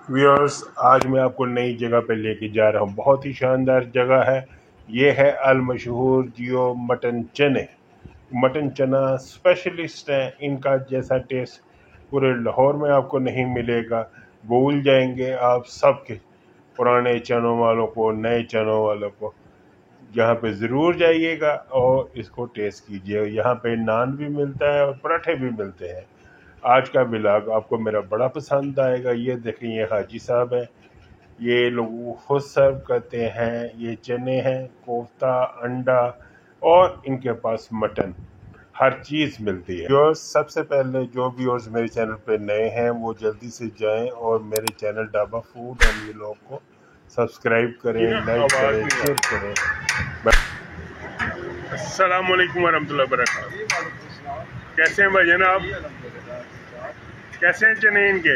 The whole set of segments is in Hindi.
व्यूअर्स, आज मैं आपको नई जगह पे लेके जा रहा हूँ। बहुत ही शानदार जगह है। ये है अल मशहूर जियो मटन चने। मटन चना स्पेशलिस्ट हैं। इनका जैसा टेस्ट पूरे लाहौर में आपको नहीं मिलेगा। भूल जाएंगे आप सबके पुराने चनों वालों को, नए चनों वालों को। यहाँ पे ज़रूर जाइएगा और इसको टेस्ट कीजिए। यहाँ पे नान भी मिलता है और पराठे भी मिलते हैं। आज का व्लॉग आपको मेरा बड़ा पसंद आएगा। ये देखें, ये हाजी साहब हैं। ये लोगों को खुद सर्व करते हैं। ये चने हैं, कोफ्ता, अंडा और इनके पास मटन, हर चीज़ मिलती है। व्यूअर्स, सबसे पहले जो व्यूअर्स मेरे चैनल पे नए हैं वो जल्दी से जाएं और मेरे channel dhaba food and vlog को सब्सक्राइब करें, लाइक करें, शेयर करें। अस्सलाम वालेकुम वरहमतुल्लाहि वबरकातुहू। कैसे हैं भाईजान आप? कैसे हैं चने इनके?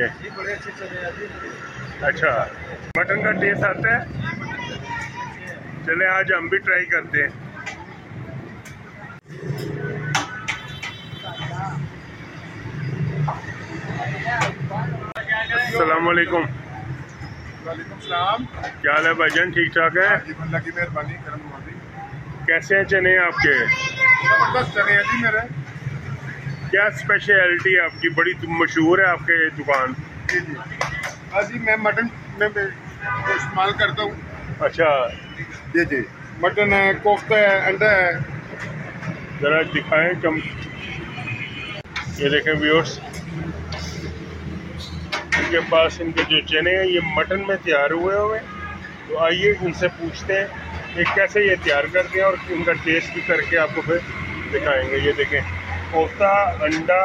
अच्छा, मटन का टेस्ट आता है? चले आज हम भी ट्राई करते हैं। अस्सलाम वालेकुम। वालेकुम सलाम। क्या हाल है भाईजान? ठीक ठाक है? अल्लाह की मेहरबानी, करम नवाज़ी। कैसे हैं चने आपके? जबरदस्त चने हैं जी मेरे। क्या स्पेशलिटी है आपकी? बड़ी मशहूर है आपके दुकान। जी जी हाँ जी, मैं मटन में इस्तेमाल करता हूँ। अच्छा जी जी, मटन है, कोफ्ता है, अंडा है। ज़रा दिखाएं कम। ये देखें व्यूअर्स, इनके पास इनके जो चने हैं ये मटन में तैयार हुए हुए। तो आइए इनसे पूछते हैं कि कैसे ये तैयार करते हैं और इनका टेस्ट भी करके आपको फिर दिखाएंगे। ये देखें, कोफ्ता, अंडा,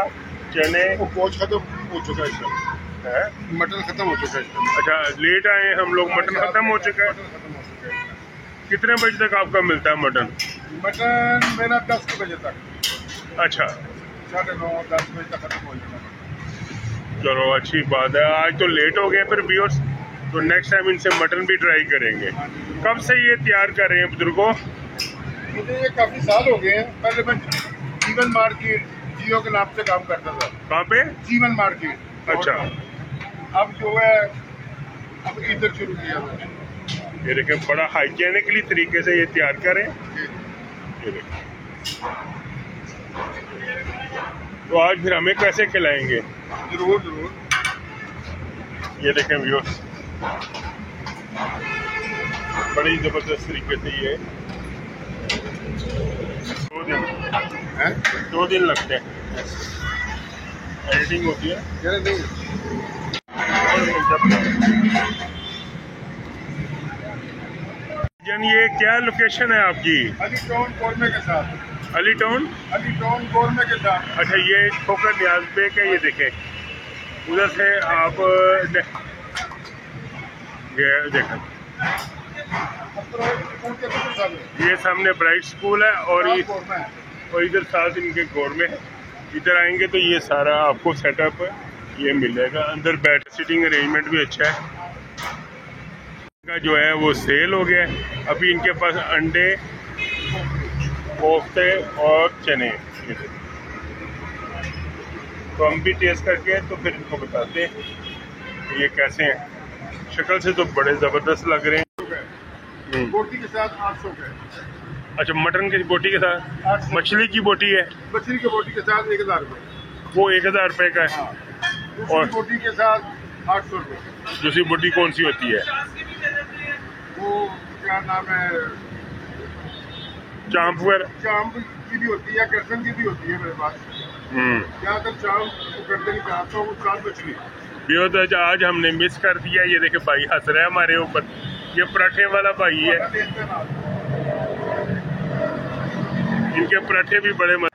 चने। वो कोच खत्म हो चुका है इस समय, है मटन खत्म हो चुका है इस समय। अच्छा, लेट आए हैं हम लोग, मटन खत्म हो चुका है। मटन खत्म हो चुका है। कितने बजे तक आपका मिलता है मटन? मटन मेरा 10 बजे तक, अच्छा, 9:30 10 बजे तक खत्म हो जाता है। चलो अच्छी बात है। आज तो लेट हो गए फिर व्यूअर्स, तो नेक्स्ट टाइम इनसे मटन भी ट्राई करेंगे। कब से ये तैयार कर रहे हैं बुजुर्गों? मुझे ये काफ़ी साल हो गए हैं। पहले मैं जीवन मार्केट जियो के नाम से काम करता था। कहाँ पे? जीवन मार्केट। अच्छा, अब जो है अब इधर शुरू किया मैंने। ये देखें, बड़ा हाइजेनिकली तरीके से ये तैयार करें। ये देखें, तो आज फिर हमें कैसे खिलाएंगे? जरूर जरूर। ये देखें व्यूअर्स, बड़ी जबरदस्त तरीके से ये 2 दिन लगते हैं। एडिटिंग होती है। जन, ये क्या लोकेशन है आपकी? अली टाउन कौरमे के साथ। अली टाउन? अली टाउन कौरमे के साथ। अच्छा, ये ठोकर न्याज बेक है। ये देखें, उधर से आप ये देखें, ये सामने ब्राइट स्कूल है और इधर साथ इनके गोरमे है। इधर आएंगे तो ये सारा आपको सेटअप ये मिलेगा। अंदर बैठ सिटिंग अरेंजमेंट भी अच्छा है। का जो है वो सेल हो गया है। अभी इनके पास अंडे, कोफ्ते और चने। तो हम भी टेस्ट करके तो फिर इनको बताते हैं कि ये कैसे हैं। शक्ल से तो बड़े ज़बरदस्त लग रहे हैं। बोटी के साथ 800 के। अच्छा, मटन की बोटी के साथ? मछली की बोटी है? मछली की बोटी के साथ 1000 रुपये। वो 1000 रुपये का है। और बोटी के साथ 800 रुपये। दूसरी बोटी कौन सी होती है? वो क्या नाम है, चांप वगैरह? चांप की भी होती है, गर्दन की भी होती है मेरे पास। ज़्यादातर चांप गर्दन की आता हूँ, साथ मछली। तो आज हमने मिस कर दिया। ये देखे भाई हंस रहा है हमारे ऊपर। ये पराठे वाला भाई है। इनके पराठे भी बड़े मस्त।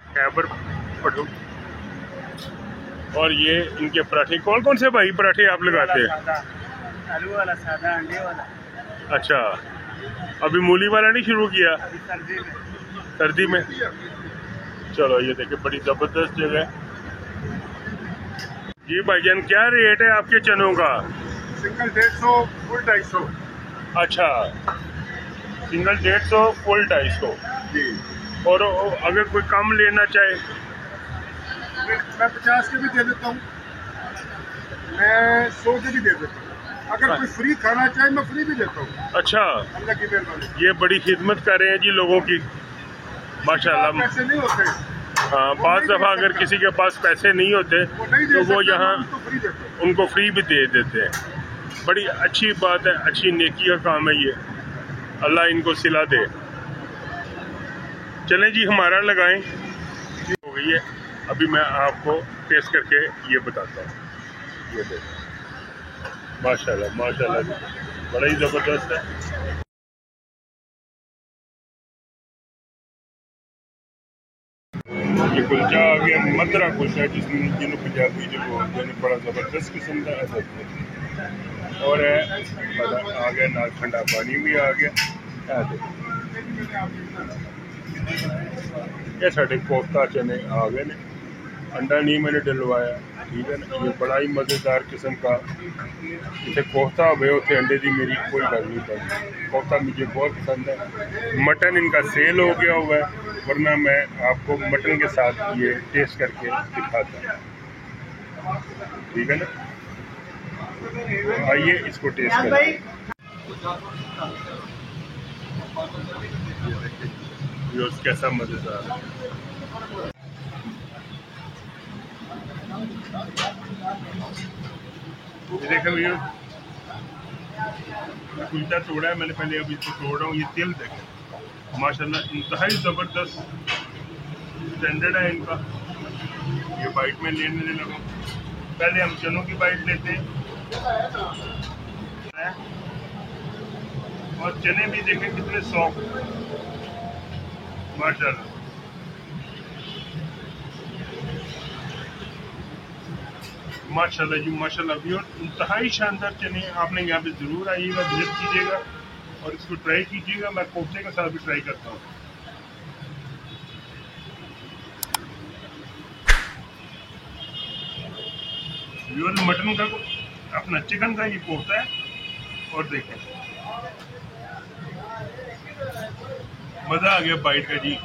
और ये इनके पराठे कौन कौन से भाई पराठे आप लगाते हैं? आलू वाला, सादा, अंडे वाला। अच्छा, अभी मूली वाला नहीं शुरू किया? सर्दी में। चलो, ये देखिए बड़ी जबरदस्त जगह है। जी भाईजान, क्या रेट है आपके चनों का? Single 150, full 250। अच्छा, सिंगल 150, फुल 250 जी। और अगर कोई कम लेना चाहे? मैं 50 के भी दे देता हूँ, मैं 100 के भी दे देता हूँ। अगर कोई फ्री खाना चाहे मैं फ्री भी देता हूँ। अच्छा, अल्लाह की मेहरबानी। ये बड़ी खिदमत कर रहे हैं जी लोगों की, माशाल्लाह। पैसे नहीं होते। हाँ, बाज़ दफ़ा अगर किसी के पास पैसे नहीं होते तो वो यहाँ उनको फ्री भी दे देते हैं। बड़ी अच्छी बात है, अच्छी नेकी का काम है ये, अल्लाह इनको सिला दे। चलें जी, हमारा लगाएं। हो गई है, अभी मैं आपको टेस्ट करके ये बताता हूँ। ये देखो, माशाल्लाह माशाल्लाह, बड़ा ही ज़बरदस्त है। ये कुलचा आ गया, मदरा कुलचा, जिन्होंने पंजाबी जो बोलते हैं, बड़ा ज़बरदस्त किस्म का है। और आ गया नाल ठंडा पानी भी आ गया। ये साढ़े कोफ्ता चने आ गए ने, अंडा नहीं मैंने डलवाया, ठीक है ना। ये बड़ा ही मज़ेदार किस्म का, जिसे कोफ्ता हो उसे अंडे की मेरी कोई गल नहीं पड़ती। कोफ्ता मुझे बहुत पसंद है। मटन इनका सेल हो गया हुआ है, वरना मैं आपको मटन के साथ ये टेस्ट करके दिखाता हूँ, ठीक है ना। आइए इसको टेस्ट करें। ये कैसा मज़ेदार है। देखें भैया, कुलचा तोड़ा है मैंने, पहले अभी इसको तोड़ रहा हूँ। ये तिल देखें, माशाल्लाह इंतहाई ज़बरदस्त स्टैंडर्ड है इनका। ये बाइट में लेने लगा। पहले हम चनों की बाइट लेते हैं, और चने भी देखें कितने सॉफ्ट, माशाल्लाह। माशाल्लाह जी माशाल्लाह भी, और इंतहाई शानदार चने। आपने यहाँ पे ज़रूर आइएगा, विजिट कीजिएगा और इसको ट्राई कीजिएगा। मैं कोफ्ते के साथ भी ट्राई करता हूँ। व्यूअर्स, मटन का अपना चिकन का ये कोफ्ता है, और देखें मज़ा आ गया बाइट का जी।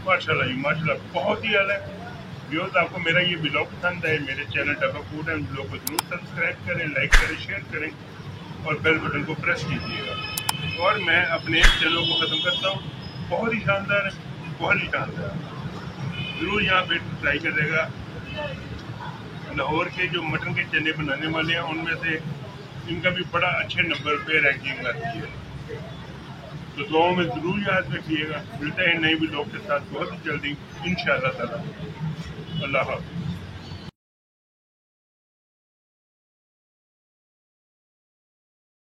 माशाल्लाह जी माशाल्लाह, बहुत ही अलग। व्यूअर्स, आपको मेरा ये ब्लॉग पसंद है, मेरे चैनल डबा फूड एंड ब्लॉग को जरूर सब्सक्राइब करें, लाइक करें, शेयर करें और बेल बटन को प्रेस कीजिएगा। और मैं अपने चैनल को ख़त्म करता हूँ। बहुत ही शानदार है, बहुत ही शानदार। ज़रूर यहाँ पे ट्राई करेगा। लाहौर के जो मटन के चने बनाने वाले हैं, उनमें से इनका भी बड़ा अच्छे नंबर पे रैंकिंग आती है। तो दुआओं में ज़रूर याद रखिएगा। मिलते हैं नए ब्लॉग के साथ बहुत ही जल्दी इंशाअल्लाह ताला। अल्लाह हाफ़िज़।